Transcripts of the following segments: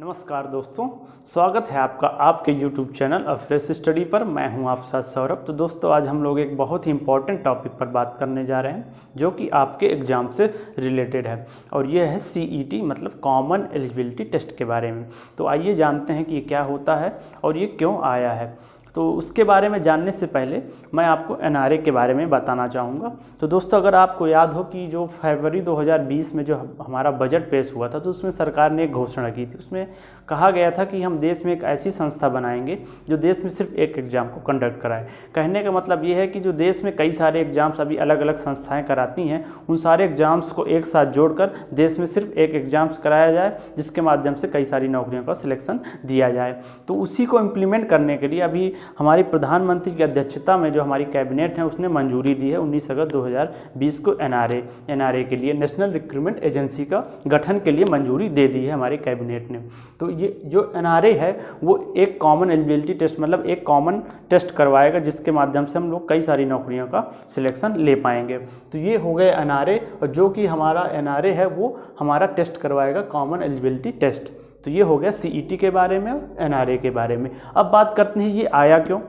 नमस्कार दोस्तों, स्वागत है आपका आपके YouTube चैनल अ फ्रेश स्टडी पर। मैं हूं आप साथ सौरभ। तो दोस्तों, आज हम लोग एक बहुत ही इंपॉर्टेंट टॉपिक पर बात करने जा रहे हैं जो कि आपके एग्ज़ाम से रिलेटेड है, और ये है CET मतलब कॉमन एलिजिबिलिटी टेस्ट के बारे में। तो आइए जानते हैं कि ये क्या होता है और ये क्यों आया है। तो उसके बारे में जानने से पहले मैं आपको NRA के बारे में बताना चाहूँगा। तो दोस्तों, अगर आपको याद हो कि जो फरवरी 2020 में जो हमारा बजट पेश हुआ था, तो उसमें सरकार ने एक घोषणा की थी। उसमें कहा गया था कि हम देश में एक ऐसी संस्था बनाएंगे जो देश में सिर्फ एक एग्ज़ाम को कंडक्ट कराए। कहने का मतलब ये है कि जो देश में कई सारे एग्ज़ाम्स अभी अलग अलग संस्थाएँ कराती हैं, उन सारे एग्ज़ाम्स को एक साथ जोड़कर देश में सिर्फ एक एग्ज़ाम्स कराया जाए, जिसके माध्यम से कई सारी नौकरियों का सिलेक्शन दिया जाए। तो उसी को इम्प्लीमेंट करने के लिए अभी हमारी प्रधानमंत्री की अध्यक्षता में जो हमारी कैबिनेट है उसने मंजूरी दी है 19 अगस्त 2020 को NRA के लिए, नेशनल रिक्रूटमेंट एजेंसी का गठन के लिए मंजूरी दे दी है हमारी कैबिनेट ने। तो ये जो NRA है वो एक कॉमन एलिजिबिलिटी टेस्ट मतलब एक कॉमन टेस्ट करवाएगा, जिसके माध्यम से हम लोग कई सारी नौकरियों का सिलेक्शन ले पाएंगे। तो ये हो गए NRA, और जो कि हमारा NRA है वो हमारा टेस्ट करवाएगा कॉमन एलिजिबिलिटी टेस्ट। तो ये हो गया CET के बारे में, NRA के बारे में। अब बात करते हैं ये आया क्यों।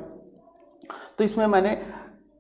तो इसमें मैंने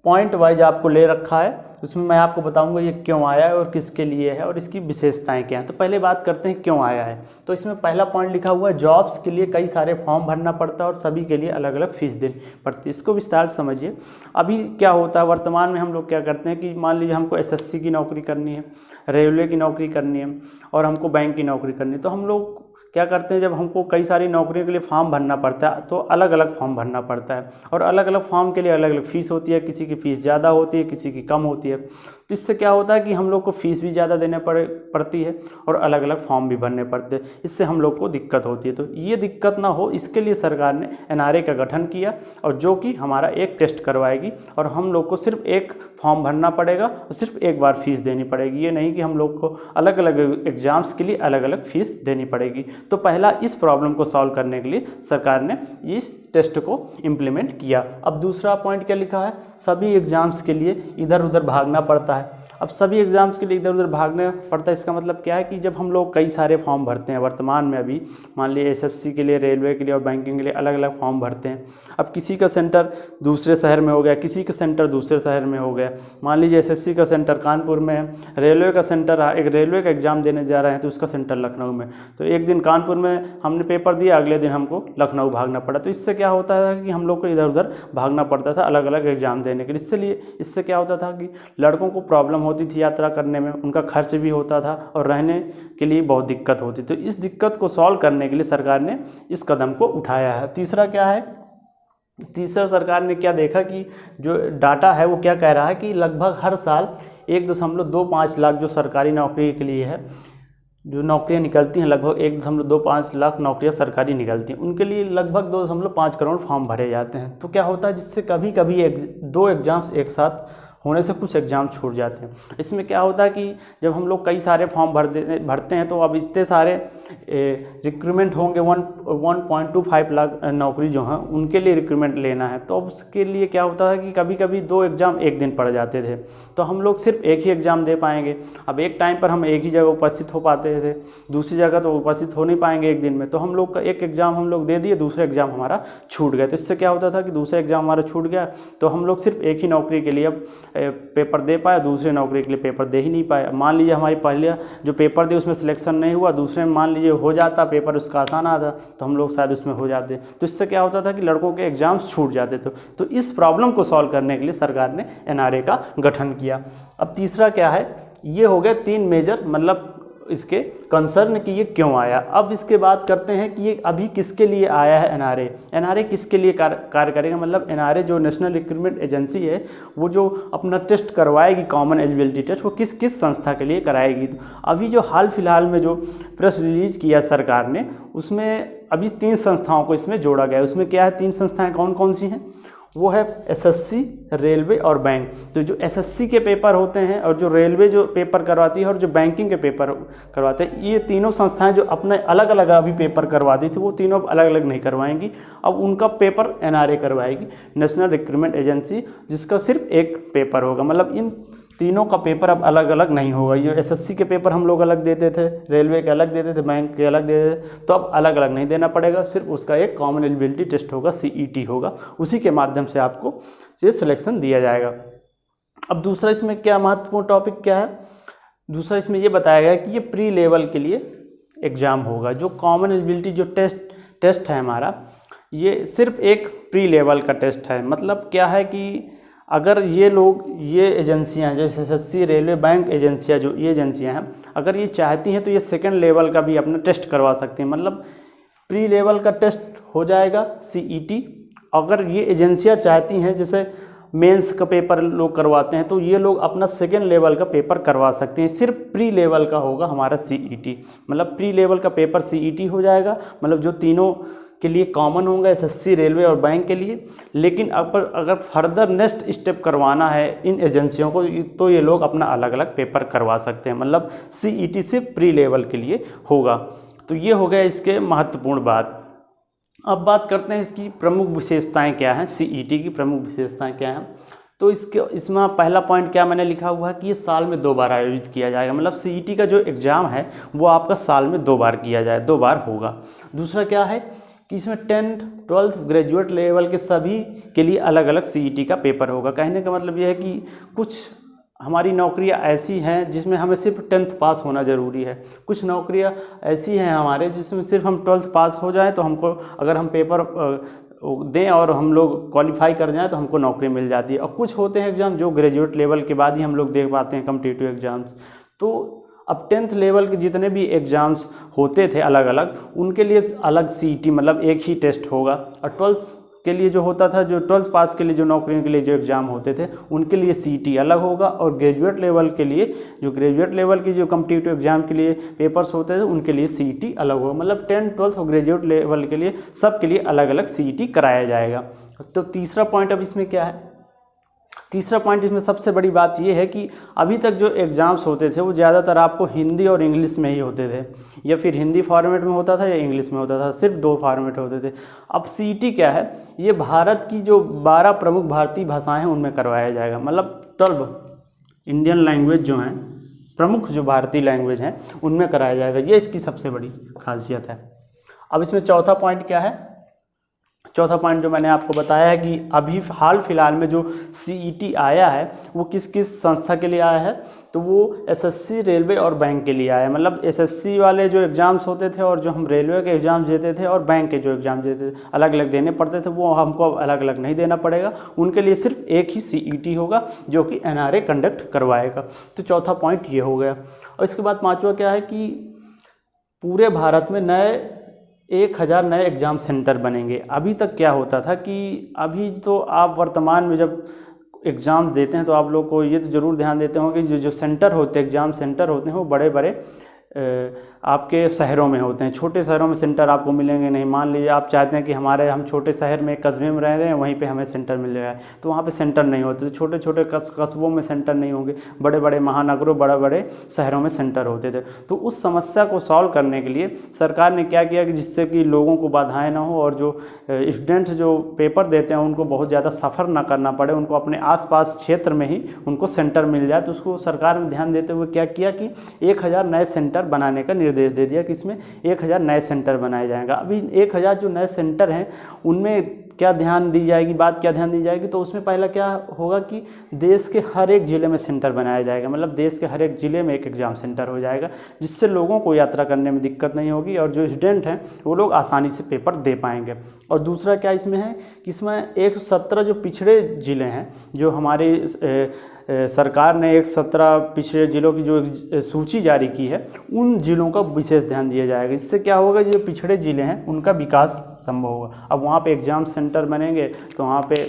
पॉइंट वाइज आपको ले रखा है, उसमें मैं आपको बताऊंगा ये क्यों आया है और किसके लिए है और इसकी विशेषताएं क्या हैं। तो पहले बात करते हैं क्यों आया है। तो इसमें पहला पॉइंट लिखा हुआ है, जॉब्स के लिए कई सारे फॉर्म भरना पड़ता है और सभी के लिए अलग अलग फीस देनी पड़ती है। इसको विस्तार से समझिए। अभी क्या होता है, वर्तमान में हम लोग क्या करते हैं कि मान लीजिए हमको SSC की नौकरी करनी है, रेलवे की नौकरी करनी है और हमको बैंक की नौकरी करनी है। तो हम लोग क्या करते हैं, जब हमको कई सारी नौकरियों के लिए फॉर्म भरना पड़ता है तो अलग अलग फॉर्म भरना पड़ता है, और अलग अलग फॉर्म के लिए अलग अलग फ़ीस होती है। किसी की फ़ीस ज़्यादा होती है, किसी की कम होती है। तो इससे क्या होता है कि हम लोग को फ़ीस भी ज़्यादा देने पड़ती है और अलग अलग फॉर्म भी भरने पड़ते हैं। इससे हम लोग को दिक्कत होती है। तो ये दिक्कत ना हो, इसके लिए सरकार ने NRA का गठन किया, और जो कि हमारा एक टेस्ट करवाएगी और हम लोग को सिर्फ एक फॉर्म भरना पड़ेगा और सिर्फ एक बार फीस देनी पड़ेगी। ये नहीं कि हम लोग को अलग अलग एग्ज़ाम्स के लिए अलग अलग फ़ीस देनी पड़ेगी। तो पहला इस प्रॉब्लम को सॉल्व करने के लिए सरकार ने इस टेस्ट को इम्प्लीमेंट किया। अब दूसरा पॉइंट क्या लिखा है, सभी एग्ज़ाम्स के लिए इधर उधर भागना पड़ता है। अब सभी एग्ज़ाम्स के लिए इधर उधर भागना पड़ता है, इसका मतलब क्या है कि जब हम लोग कई सारे फॉर्म भरते हैं, वर्तमान में अभी मान लीजिए SSC के लिए, रेलवे के लिए और बैंकिंग के लिए अलग अलग फॉर्म भरते हैं। अब किसी का सेंटर दूसरे शहर में हो गया, किसी का सेंटर दूसरे शहर में हो गया। मान लीजिए SSC का सेंटर कानपुर में है, रेलवे का सेंटर, एक रेलवे का एग्ज़ाम देने जा रहे हैं तो उसका सेंटर लखनऊ में। तो एक दिन कानपुर में हमने पेपर दिया, अगले दिन हमको लखनऊ भागना पड़ा। तो इससे क्या होता है कि हम लोग को इधर उधर भागना पड़ता था अलग अलग एग्ज़ाम देने के लिए। इससे क्या होता था कि लड़कों को प्रॉब्लम होती थी यात्रा करने में, उनका खर्च भी होता था और रहने के लिए बहुत दिक्कत होती। तो इस दिक्कत को सॉल्व करने के लिए सरकार ने इस कदम को उठाया है। तीसरा क्या है, तीसरा सरकार ने क्या देखा कि जो डाटा है वो क्या कह रहा है कि लगभग हर साल 1.25 लाख जो सरकारी नौकरी के लिए है, जो नौकरियां निकलती हैं, लगभग 1.25 लाख नौकरियां सरकारी निकलती हैं, उनके लिए लगभग 2.5 करोड़ फॉर्म भरे जाते हैं। तो क्या होता है, जिससे कभी कभी दो एग्ज़ाम्स एक साथ होने से कुछ एग्ज़ाम छूट जाते हैं। इसमें क्या होता है कि जब हम लोग कई सारे फॉर्म भरते हैं तो अब इतने सारे रिक्रूटमेंट होंगे, 1.25 लाख नौकरी जो हैं उनके लिए रिक्रूटमेंट लेना है। तो अब उसके लिए क्या होता है कि कभी कभी 2 एग्ज़ाम एक दिन पड़ जाते थे, तो हम लोग सिर्फ एक ही एग्ज़ाम दे पाएंगे। अब एक टाइम पर हम एक ही जगह उपस्थित हो पाते थे, दूसरी जगह तो उपस्थित हो नहीं पाएंगे एक दिन में। तो हम लोग का एक एग्ज़ाम हम लोग दे दिए, दूसरा एग्ज़ाम हमारा छूट गया। तो इससे क्या होता था कि दूसरा एग्ज़ाम हमारा छूट गया, तो हम लोग सिर्फ एक ही नौकरी के लिए अब पेपर दे पाए, दूसरे नौकरी के लिए पेपर दे ही नहीं पाए। मान लीजिए हमारी पहले जो पेपर दे उसमें सिलेक्शन नहीं हुआ, दूसरे में मान लीजिए हो जाता, पेपर उसका आसान आता तो हम लोग शायद उसमें हो जाते। तो इससे क्या होता था कि लड़कों के एग्जाम्स छूट जाते थे। तो इस प्रॉब्लम को सॉल्व करने के लिए सरकार ने NRA का गठन किया। अब तीसरा क्या है, ये हो गया 3 मेजर मतलब इसके कंसर्न कि ये क्यों आया। अब इसके बात करते हैं कि ये अभी किसके लिए आया है NRA किसके लिए कार्य करेगा। मतलब NRA जो नेशनल रिक्रूटमेंट एजेंसी है, वो जो अपना टेस्ट करवाएगी कॉमन एलिजिबिलिटी टेस्ट, वो किस किस संस्था के लिए कराएगी। तो अभी जो हाल फिलहाल में जो प्रेस रिलीज किया सरकार ने, उसमें अभी 3 संस्थाओं को इसमें जोड़ा गया है। उसमें क्या है, 3 संस्थाएँ कौन कौन सी हैं, वो है SSC, रेलवे और बैंक। तो जो SSC के पेपर होते हैं और जो रेलवे जो पेपर करवाती है और जो बैंकिंग के पेपर करवाते हैं, ये तीनों संस्थाएं जो अपने अलग अलग अभी पेपर करवाती थी, वो तीनों अलग अलग नहीं करवाएंगी। अब उनका पेपर NRA करवाएगी, नेशनल रिक्रूटमेंट एजेंसी, जिसका सिर्फ एक पेपर होगा। मतलब इन तीनों का पेपर अब अलग अलग नहीं होगा। ये एसएससी के पेपर हम लोग अलग देते थे, रेलवे के अलग देते थे, बैंक के अलग देते थे, तो अब अलग अलग नहीं देना पड़ेगा। सिर्फ उसका एक कॉमन एलिजिबिलिटी टेस्ट होगा, CET होगा, उसी के माध्यम से आपको ये सिलेक्शन दिया जाएगा। अब दूसरा इसमें क्या महत्वपूर्ण टॉपिक क्या है, दूसरा इसमें ये बताया गया कि ये प्री लेवल के लिए एग्ज़ाम होगा। जो कॉमन एलिजिबिलिटी जो टेस्ट है हमारा, ये सिर्फ एक प्री लेवल का टेस्ट है। मतलब क्या है कि अगर ये लोग, ये एजेंसियां जैसे एसएससी, रेलवे, बैंक एजेंसियां, जो ये एजेंसियां हैं, अगर ये चाहती हैं तो ये सेकंड लेवल का भी अपना टेस्ट करवा सकती हैं। मतलब प्री लेवल का टेस्ट हो जाएगा CET। अगर ये एजेंसियां चाहती हैं, जैसे मेंस का पेपर लोग करवाते हैं, तो ये लोग अपना सेकंड लेवल का पेपर करवा सकते हैं। सिर्फ प्री लेवल का होगा हमारा CET। मतलब प्री लेवल का पेपर CET हो जाएगा, मतलब जो तीनों के लिए कॉमन होगा, एसएससी, रेलवे और बैंक के लिए। लेकिन अगर फर्दर नेक्स्ट स्टेप करवाना है इन एजेंसियों को, तो ये लोग अपना अलग अलग पेपर करवा सकते हैं। मतलब CET सिर्फ प्री लेवल के लिए होगा। तो ये हो गया इसके महत्वपूर्ण बात। अब बात करते हैं इसकी प्रमुख विशेषताएं क्या हैं, CET की प्रमुख विशेषताएं क्या हैं। तो इसमें पहला पॉइंट क्या मैंने लिखा हुआ है कि ये साल में 2 बार आयोजित किया जाएगा। मतलब CET का जो एग्ज़ाम है वो आपका साल में 2 बार किया जाए, 2 बार होगा। दूसरा क्या है कि इसमें 10th, 12th, ग्रेजुएट लेवल के सभी के लिए अलग अलग CET का पेपर होगा। कहने का मतलब यह है कि कुछ हमारी नौकरियां ऐसी हैं जिसमें हमें सिर्फ 10th पास होना ज़रूरी है, कुछ नौकरियां ऐसी हैं हमारे जिसमें सिर्फ हम 12th पास हो जाएं तो हमको, अगर हम पेपर दें और हम लोग क्वालिफाई कर जाएं तो हमको नौकरी मिल जाती है। और कुछ होते हैं एग्ज़ाम जो ग्रेजुएट लेवल के बाद ही हम लोग दे पाते हैं, कॉम्पिटिटिव एग्ज़ाम्स। तो अब 10th लेवल के जितने भी एग्ज़ाम्स होते थे अलग अलग, उनके लिए अलग CET, मतलब एक ही टेस्ट होगा। और 12th के लिए जो होता था, जो 12th पास के लिए जो नौकरियों के लिए जो एग्ज़ाम होते थे, उनके लिए CET अलग होगा। और ग्रेजुएट लेवल के लिए, जो ग्रेजुएट लेवल की जो कॉम्पिटिटिव एग्ज़ाम के लिए पेपर्स होते थे, उनके लिए CET अलग होगा। मतलब 10th, 12th और ग्रेजुएट लेवल के लिए सब के लिए अलग अलग CET कराया जाएगा। तो तीसरा पॉइंट अब इसमें क्या है, तीसरा पॉइंट इसमें सबसे बड़ी बात ये है कि अभी तक जो एग्ज़ाम्स होते थे वो ज़्यादातर आपको हिंदी और इंग्लिश में ही होते थे, या फिर हिंदी फॉर्मेट में होता था या इंग्लिश में होता था, सिर्फ 2 फॉर्मेट होते थे। अब CET क्या है, ये भारत की जो 12 प्रमुख भारतीय भाषाएं हैं उनमें करवाया जाएगा। मतलब 12 इंडियन लैंग्वेज जो हैं, प्रमुख जो भारतीय लैंग्वेज हैं, उनमें कराया जाएगा। ये इसकी सबसे बड़ी खासियत है। अब इसमें चौथा पॉइंट क्या है, चौथा पॉइंट जो मैंने आपको बताया है कि अभी हाल फिलहाल में जो CET आया है वो किस किस संस्था के लिए आया है, तो वो एसएससी, रेलवे और बैंक के लिए आया है। मतलब एसएससी वाले जो एग्ज़ाम्स होते थे और जो हम रेलवे के एग्ज़ाम्स देते थे और बैंक के जो एग्ज़ाम देते थे, अलग अलग देने पड़ते थे, वो हमको अलग अलग नहीं देना पड़ेगा। उनके लिए सिर्फ एक ही CET होगा जो कि NRA कंडक्ट करवाएगा। तो चौथा पॉइंट ये हो गया। और इसके बाद पाँचवा क्या है कि पूरे भारत में 1000 नए एग्ज़ाम सेंटर बनेंगे। अभी तक क्या होता था कि अभी तो आप वर्तमान में जब एग्ज़ाम देते हैं तो आप लोग को ये तो ज़रूर ध्यान देते होंगे कि जो सेंटर होते हैं, एग्ज़ाम सेंटर होते हैं, वो बड़े बड़े आपके शहरों में होते हैं। छोटे शहरों में सेंटर आपको मिलेंगे नहीं। मान लीजिए आप चाहते हैं कि हम छोटे शहर में, कस्बे में रह रहे हैं, वहीं पे हमें सेंटर मिल जाए, तो वहाँ पे सेंटर नहीं होते। तो छोटे छोटे कस्बों में सेंटर नहीं होंगे, बड़े बड़े महानगरों, बड़े बड़े शहरों में सेंटर होते थे। तो उस समस्या को सॉल्व करने के लिए सरकार ने क्या किया कि जिससे कि लोगों को बाधाएँ ना हो और जो स्टूडेंट्स जो पेपर देते हैं उनको बहुत ज़्यादा सफ़र ना करना पड़े, उनको अपने आसपास क्षेत्र में ही उनको सेंटर मिल जाए। तो उसको सरकार ने ध्यान देते हुए क्या किया कि 1000 नए सेंटर बनाने का निर्देश दे दिया कि इसमें 1000 नए सेंटर बनाए जाएंगे। अभी 1000 जो नए सेंटर हैं उनमें क्या ध्यान दी जाएगी, बात क्या ध्यान दी जाएगी, तो उसमें पहला क्या होगा कि देश के हर एक ज़िले में सेंटर बनाया जाएगा। मतलब देश के हर एक ज़िले में एक एग्ज़ाम सेंटर हो जाएगा, जिससे लोगों को यात्रा करने में दिक्कत नहीं होगी और जो स्टूडेंट हैं वो लोग आसानी से पेपर दे पाएंगे। और दूसरा क्या इसमें है कि इसमें 117 जो पिछड़े ज़िले हैं, जो हमारे सरकार ने 117 पिछड़े ज़िलों की जो सूची जारी की है, उन ज़िलों का विशेष ध्यान दिया जाएगा। इससे क्या होगा, जो पिछड़े ज़िले हैं उनका विकास संभव होगा। अब वहाँ पे एग्ज़ाम सेंटर बनेंगे तो वहाँ पे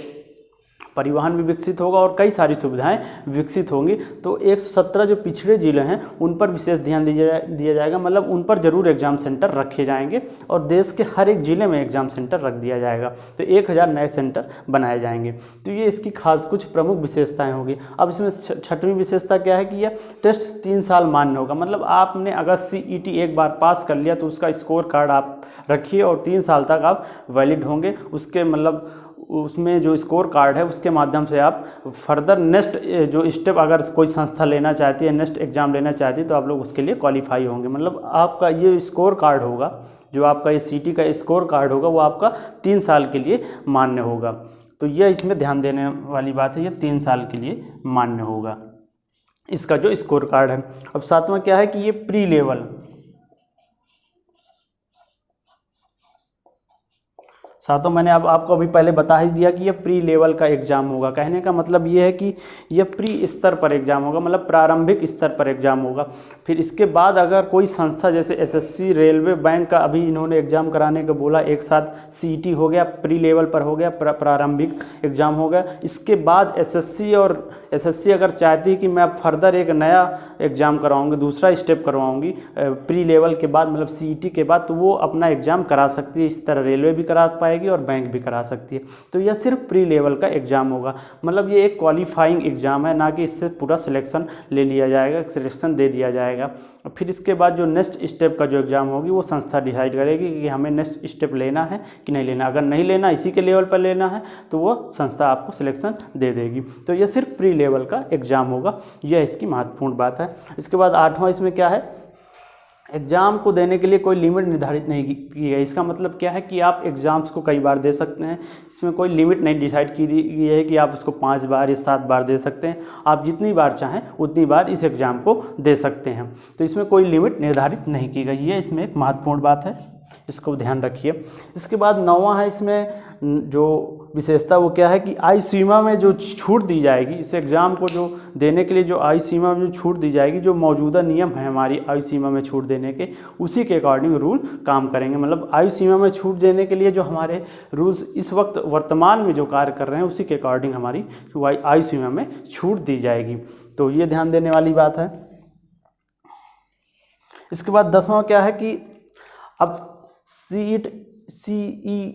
परिवहन भी विकसित होगा और कई सारी सुविधाएं विकसित होंगी। तो 117 जो पिछड़े ज़िले हैं उन पर विशेष ध्यान दिया जाएगा। मतलब उन पर ज़रूर एग्ज़ाम सेंटर रखे जाएंगे और देश के हर एक ज़िले में एग्ज़ाम सेंटर रख दिया जाएगा। तो 1000 नए सेंटर बनाए जाएंगे। तो ये इसकी खास कुछ प्रमुख विशेषताएँ होगी। अब इसमें छठवीं विशेषता क्या है कि यह टेस्ट 3 साल मान्य होगा। मतलब आपने अगर CET एक बार पास कर लिया तो उसका स्कोर कार्ड आप रखिए और 3 साल तक आप वैलिड होंगे। उसके मतलब उसमें जो स्कोर कार्ड है उसके माध्यम से आप फर्दर नेक्स्ट जो स्टेप अगर कोई संस्था लेना चाहती है, नेक्स्ट एग्ज़ाम लेना चाहती है, तो आप लोग उसके लिए क्वालिफाई होंगे। मतलब आपका ये स्कोर कार्ड होगा, जो आपका ये सीटी का स्कोर कार्ड होगा, वो आपका 3 साल के लिए मान्य होगा। तो यह इसमें ध्यान देने वाली बात है, ये 3 साल के लिए मान्य होगा इसका जो स्कोर कार्ड है। अब सातवां क्या है कि ये प्री लेवल, सातों मैंने अब आपको अभी पहले बता ही दिया कि ये प्री लेवल का एग्ज़ाम होगा। कहने का मतलब ये है कि ये प्री स्तर पर एग्ज़ाम होगा, मतलब प्रारंभिक स्तर पर एग्ज़ाम होगा। फिर इसके बाद अगर कोई संस्था जैसे एसएससी, रेलवे, बैंक का अभी इन्होंने एग्ज़ाम कराने को बोला, एक साथ सीईटी हो गया, प्री लेवल पर हो गया, प्रारंभिक एग्ज़ाम हो गया। इसके बाद एसएससी अगर चाहती है कि मैं अब फर्दर एक नया एग्ज़ाम कराऊँगी, दूसरा स्टेप करवाऊँगी प्री लेवल के बाद, मतलब सीईटी के बाद, तो वो अपना एग्ज़ाम करा सकती है। इस तरह रेलवे भी करा पाएगी और बैंक भी करा सकती है। तो यह सिर्फ प्री लेवल का एग्ज़ाम होगा, मतलब ये एक क्वालिफाइंग एग्ज़ाम है, ना कि इससे पूरा सिलेक्शन ले लिया जाएगा, सिलेक्शन दे दिया जाएगा। फिर इसके बाद जो नेक्स्ट स्टेप का जो एग्ज़ाम होगी वो संस्था डिसाइड करेगी कि हमें नेक्स्ट स्टेप लेना है कि नहीं लेना। अगर नहीं लेना, इसी के लेवल पर लेना है, तो वो संस्था आपको सिलेक्शन दे देगी। तो ये सिर्फ प्री लेवल का एग्ज़ाम होगा, यह इसकी महत्वपूर्ण बात है। इसके बाद 8वां इसमें क्या है, एग्ज़ाम को देने के लिए कोई लिमिट निर्धारित नहीं की है। इसका मतलब क्या है कि आप एग्ज़ाम्स को कई बार दे सकते हैं, इसमें कोई लिमिट नहीं डिसाइड की गई है कि आप इसको 5 बार या 7 बार दे सकते हैं। आप जितनी बार चाहें उतनी बार इस एग्ज़ाम को दे सकते हैं। तो इसमें कोई लिमिट निर्धारित नहीं की गई है, इसमें एक महत्वपूर्ण बात है, इसको ध्यान रखिए। इसके बाद 9वां है, इसमें जो विशेषता वो क्या है कि आयु सीमा में जो छूट दी जाएगी, इस एग्ज़ाम को जो देने के लिए जो आयु सीमा में जो छूट दी जाएगी, जो मौजूदा नियम है हमारी आयु सीमा में छूट देने के, उसी के अकॉर्डिंग रूल काम करेंगे। मतलब आयु सीमा में छूट देने के लिए जो हमारे रूल्स इस वक्त वर्तमान में जो कार्य कर रहे हैं, उसी के अकॉर्डिंग हमारी आयु सीमा में छूट दी जाएगी। तो ये ध्यान देने वाली बात है। इसके बाद 10वां क्या है कि अब सीईटी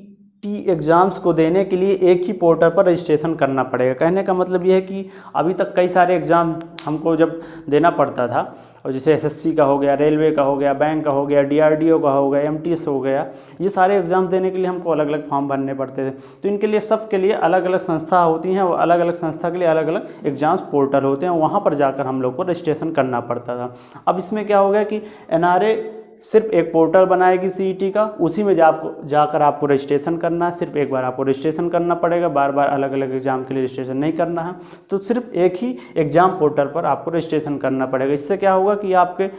एग्ज़ाम्स को देने के लिए एक ही पोर्टल पर रजिस्ट्रेशन करना पड़ेगा। कहने का मतलब ये है कि अभी तक कई सारे एग्ज़ाम हमको जब देना पड़ता था, और जैसे एसएससी का हो गया, रेलवे का हो गया, बैंक का हो गया, डीआरडीओ का हो गया, एमटीएस हो गया, ये सारे एग्ज़ाम देने के लिए हमको अलग अलग फॉर्म भरने पड़ते थे। तो इनके लिए सब के लिए अलग अलग संस्था होती हैं, और अलग अलग संस्था के लिए अलग अलग एग्ज़ाम्स पोर्टल होते हैं, वहाँ पर जाकर हम लोग को रजिस्ट्रेशन करना पड़ता था। अब इसमें क्या हो गया कि एनआरए सिर्फ एक पोर्टल बनाएगी सीईटी का, उसी में जाकर आपको रजिस्ट्रेशन करना है। सिर्फ एक बार आपको रजिस्ट्रेशन करना पड़ेगा, बार बार अलग अलग एग्ज़ाम के लिए रजिस्ट्रेशन नहीं करना है। तो सिर्फ एक ही एग्ज़ाम पोर्टल पर आपको रजिस्ट्रेशन करना पड़ेगा। इससे क्या होगा कि आपके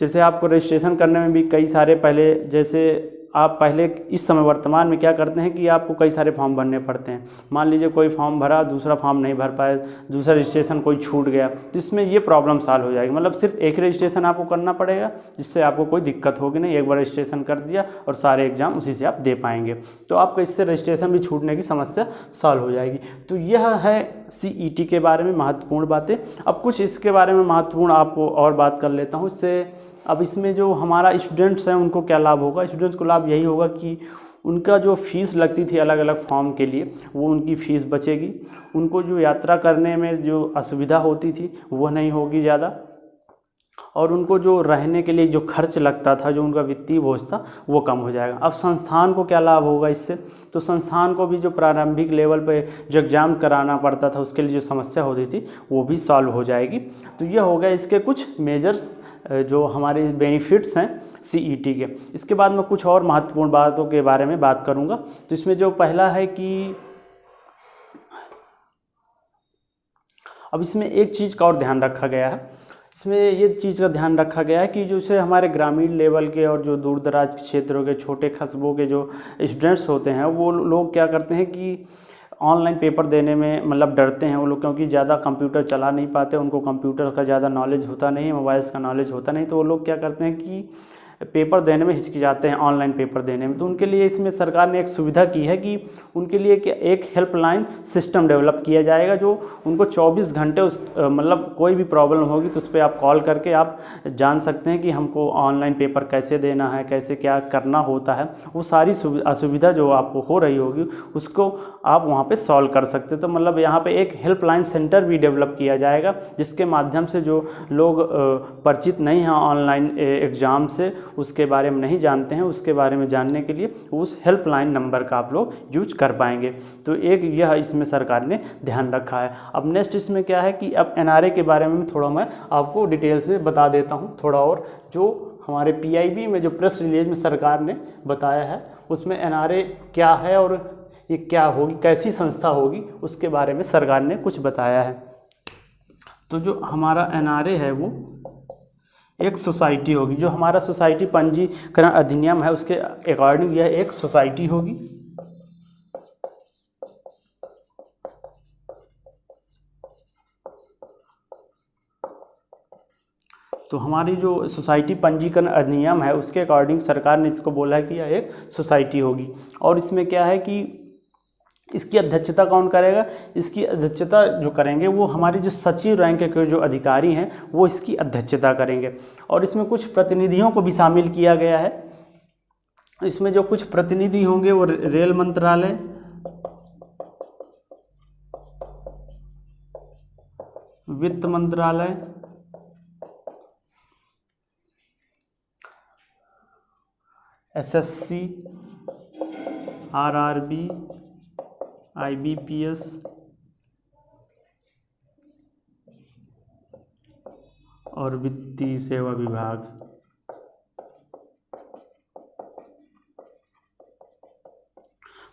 जैसे आपको रजिस्ट्रेशन करने में भी कई सारे पहले, जैसे आप पहले इस समय वर्तमान में क्या करते हैं कि आपको कई सारे फॉर्म भरने पड़ते हैं। मान लीजिए कोई फॉर्म भरा, दूसरा फॉर्म नहीं भर पाए, दूसरा रजिस्ट्रेशन कोई छूट गया, तो इसमें ये प्रॉब्लम सॉल्व हो जाएगी। मतलब सिर्फ एक रजिस्ट्रेशन आपको करना पड़ेगा, जिससे आपको कोई दिक्कत होगी नहीं। एक बार रजिस्ट्रेशन कर दिया और सारे एग्जाम उसी से आप दे पाएंगे, तो आपको इससे रजिस्ट्रेशन भी छूटने की समस्या सॉल्व हो जाएगी। तो यह है सीईटी के बारे में महत्वपूर्ण बातें। अब कुछ इसके बारे में महत्वपूर्ण आपको और बात कर लेता हूँ इससे। अब इसमें जो हमारा स्टूडेंट्स हैं उनको क्या लाभ होगा? स्टूडेंट्स को लाभ यही होगा कि उनका जो फ़ीस लगती थी अलग अलग फॉर्म के लिए, वो उनकी फ़ीस बचेगी। उनको जो यात्रा करने में जो असुविधा होती थी वो नहीं होगी ज़्यादा, और उनको जो रहने के लिए जो खर्च लगता था, जो उनका वित्तीय बोझ था, वो कम हो जाएगा। अब संस्थान को क्या लाभ होगा इससे? तो संस्थान को भी जो प्रारंभिक लेवल पे जो एग्ज़ाम कराना पड़ता था, उसके लिए जो समस्या होती थी, वो भी सॉल्व हो जाएगी। तो ये हो गया इसके कुछ मेजर्स जो हमारे बेनिफिट्स हैं सीईटी के। इसके बाद मैं कुछ और महत्वपूर्ण बातों के बारे में बात करूंगा। तो इसमें जो पहला है कि अब इसमें एक चीज़ का और ध्यान रखा गया है। इसमें ये चीज़ का ध्यान रखा गया है कि जैसे हमारे ग्रामीण लेवल के और जो दूर दराज क्षेत्रों के छोटे कस्बों के जो स्टूडेंट्स होते हैं, वो लोग क्या करते हैं कि ऑनलाइन पेपर देने में मतलब डरते हैं वो लोग, क्योंकि ज़्यादा कंप्यूटर चला नहीं पाते, उनको कंप्यूटर का ज़्यादा नॉलेज होता नहीं, मोबाइल्स का नॉलेज होता नहीं। तो वो लोग क्या करते हैं कि पेपर देने में हिचकिचाते हैं, ऑनलाइन पेपर देने में। तो उनके लिए इसमें सरकार ने एक सुविधा की है कि उनके लिए एक हेल्पलाइन सिस्टम डेवलप किया जाएगा, जो उनको 24 घंटे मतलब कोई भी प्रॉब्लम होगी तो उस पर आप कॉल करके आप जान सकते हैं कि हमको ऑनलाइन पेपर कैसे देना है, कैसे क्या करना होता है। वो सारी असुविधा जो आपको हो रही होगी उसको आप वहाँ पर सॉल्व कर सकते हैं। तो मतलब यहाँ पर एक हेल्पलाइन सेंटर भी डेवलप किया जाएगा, जिसके माध्यम से जो लोग परिचित नहीं हैं ऑनलाइन एग्ज़ाम से, उसके बारे में नहीं जानते हैं, उसके बारे में जानने के लिए उस हेल्पलाइन नंबर का आप लोग यूज कर पाएंगे। तो एक यह इसमें सरकार ने ध्यान रखा है। अब नेक्स्ट इसमें क्या है कि अब एनआरए के बारे में थोड़ा मैं आपको डिटेल्स में बता देता हूँ थोड़ा, और जो हमारे पीआईबी में जो प्रेस रिलीज में सरकार ने बताया है उसमें एनआरए क्या है और ये क्या होगी, कैसी संस्था होगी, उसके बारे में सरकार ने कुछ बताया है। तो जो हमारा एनआरए है वो एक सोसाइटी होगी, जो हमारा सोसाइटी पंजीकरण अधिनियम है उसके अकॉर्डिंग यह एक सोसाइटी होगी। तो हमारी जो सोसाइटी पंजीकरण अधिनियम है उसके अकॉर्डिंग सरकार ने इसको बोला है कि यह एक सोसाइटी होगी। और इसमें क्या है कि इसकी अध्यक्षता कौन करेगा, इसकी अध्यक्षता जो करेंगे वो हमारे जो सचिव रैंक के जो अधिकारी हैं वो इसकी अध्यक्षता करेंगे। और इसमें कुछ प्रतिनिधियों को भी शामिल किया गया है। इसमें जो कुछ प्रतिनिधि होंगे वो रेल मंत्रालय, वित्त मंत्रालय, एसएससी, आरआरबी, आईबीपीएस और वित्तीय सेवा विभाग।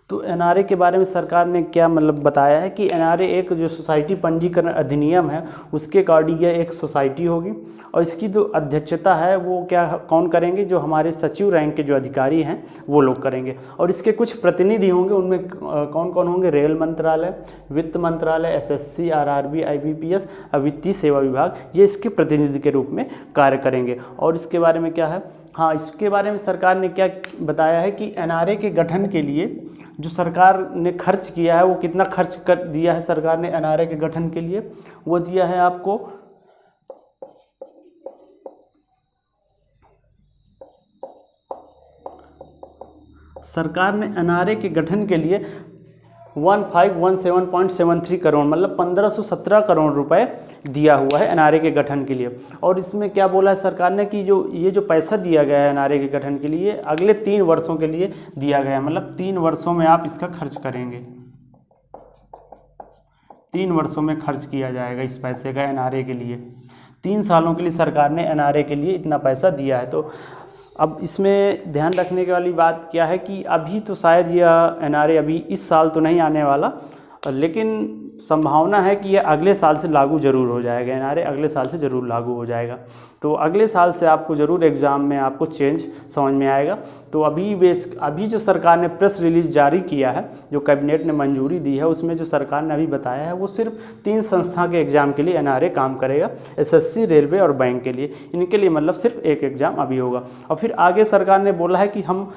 तो एनआरए के बारे में सरकार ने क्या मतलब बताया है कि एनआरए एक जो सोसाइटी पंजीकरण अधिनियम है उसके अकॉर्डिंग यह एक सोसाइटी होगी। और इसकी जो अध्यक्षता है वो क्या कौन करेंगे, जो हमारे सचिव रैंक के जो अधिकारी हैं वो लोग करेंगे। और इसके कुछ प्रतिनिधि होंगे, उनमें कौन कौन होंगे, रेल मंत्रालय, वित्त मंत्रालय, एसएससी, आरआरबी, आईबीपीएस और वित्तीय सेवा विभाग, ये इसके प्रतिनिधि के रूप में कार्य करेंगे। और इसके बारे में क्या है, हाँ इसके बारे में सरकार ने क्या बताया है कि एनआरए के गठन के लिए जो सरकार ने खर्च किया है वो कितना खर्च कर दिया है सरकार ने एनआरए के गठन के लिए, वो दिया है आपको सरकार ने एनआरए के गठन के लिए 1517.73 करोड़ मतलब 1517 करोड़ रुपए दिया हुआ है एनआरए के गठन के लिए। और इसमें क्या बोला है सरकार ने कि जो पैसा दिया गया है एनआरए के गठन के लिए अगले 3 वर्षों के लिए दिया गया है, मतलब 3 वर्षों में आप इसका खर्च करेंगे, 3 वर्षों में खर्च किया जाएगा इस पैसे का एनआरए के लिए। 3 सालों के लिए सरकार ने एनआरए के लिए इतना पैसा दिया है। तो अब इसमें ध्यान रखने वाली बात क्या है कि अभी तो शायद यह एनआरए अभी इस साल तो नहीं आने वाला, लेकिन संभावना है कि यह अगले साल से लागू ज़रूर हो जाएगा। एनआरए अगले साल से ज़रूर लागू हो जाएगा। तो अगले साल से आपको ज़रूर एग्ज़ाम में आपको चेंज समझ में आएगा। तो अभी जो सरकार ने प्रेस रिलीज जारी किया है, जो कैबिनेट ने मंजूरी दी है, उसमें जो सरकार ने अभी बताया है वो सिर्फ 3 संस्था के एग्ज़ाम के लिए एनआरए काम करेगा, एसएससी, रेलवे और बैंक के लिए। इनके लिए मतलब सिर्फ एक एग्ज़ाम अभी होगा। और फिर आगे सरकार ने बोला है कि हम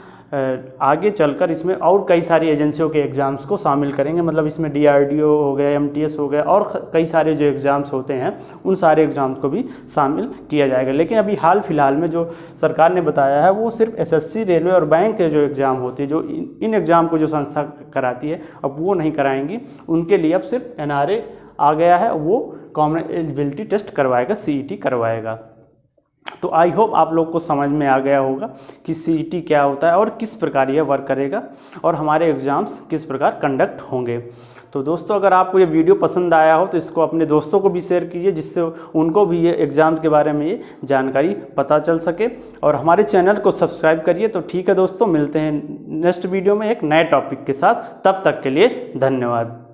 आगे चलकर इसमें और कई सारी एजेंसियों के एग्ज़ाम्स को शामिल करेंगे, मतलब इसमें डीआरडीओ हो गया, एमटीएस हो गया और कई सारे जो एग्ज़ाम्स होते हैं उन सारे एग्ज़ाम्स को भी शामिल किया जाएगा। लेकिन अभी हाल फिलहाल में जो सरकार ने बताया है वो सिर्फ एसएससी, रेलवे और बैंक के जो एग्ज़ाम होते हैं, जो इन एग्ज़ाम को जो संस्था कराती है अब वो नहीं कराएंगी, उनके लिए अब सिर्फ एनआरए आ गया है, वो कॉमन एलिजिबिलिटी टेस्ट करवाएगा, सीईटी करवाएगा। तो आई होप आप लोग को समझ में आ गया होगा कि सीईटी क्या होता है और किस प्रकार यह वर्क करेगा और हमारे एग्ज़ाम्स किस प्रकार कंडक्ट होंगे। तो दोस्तों अगर आपको ये वीडियो पसंद आया हो तो इसको अपने दोस्तों को भी शेयर कीजिए, जिससे उनको भी ये एग्ज़ाम्स के बारे में ये जानकारी पता चल सके। और हमारे चैनल को सब्सक्राइब करिए। तो ठीक है दोस्तों, मिलते हैं नेक्स्ट वीडियो में एक नए टॉपिक के साथ। तब तक के लिए धन्यवाद।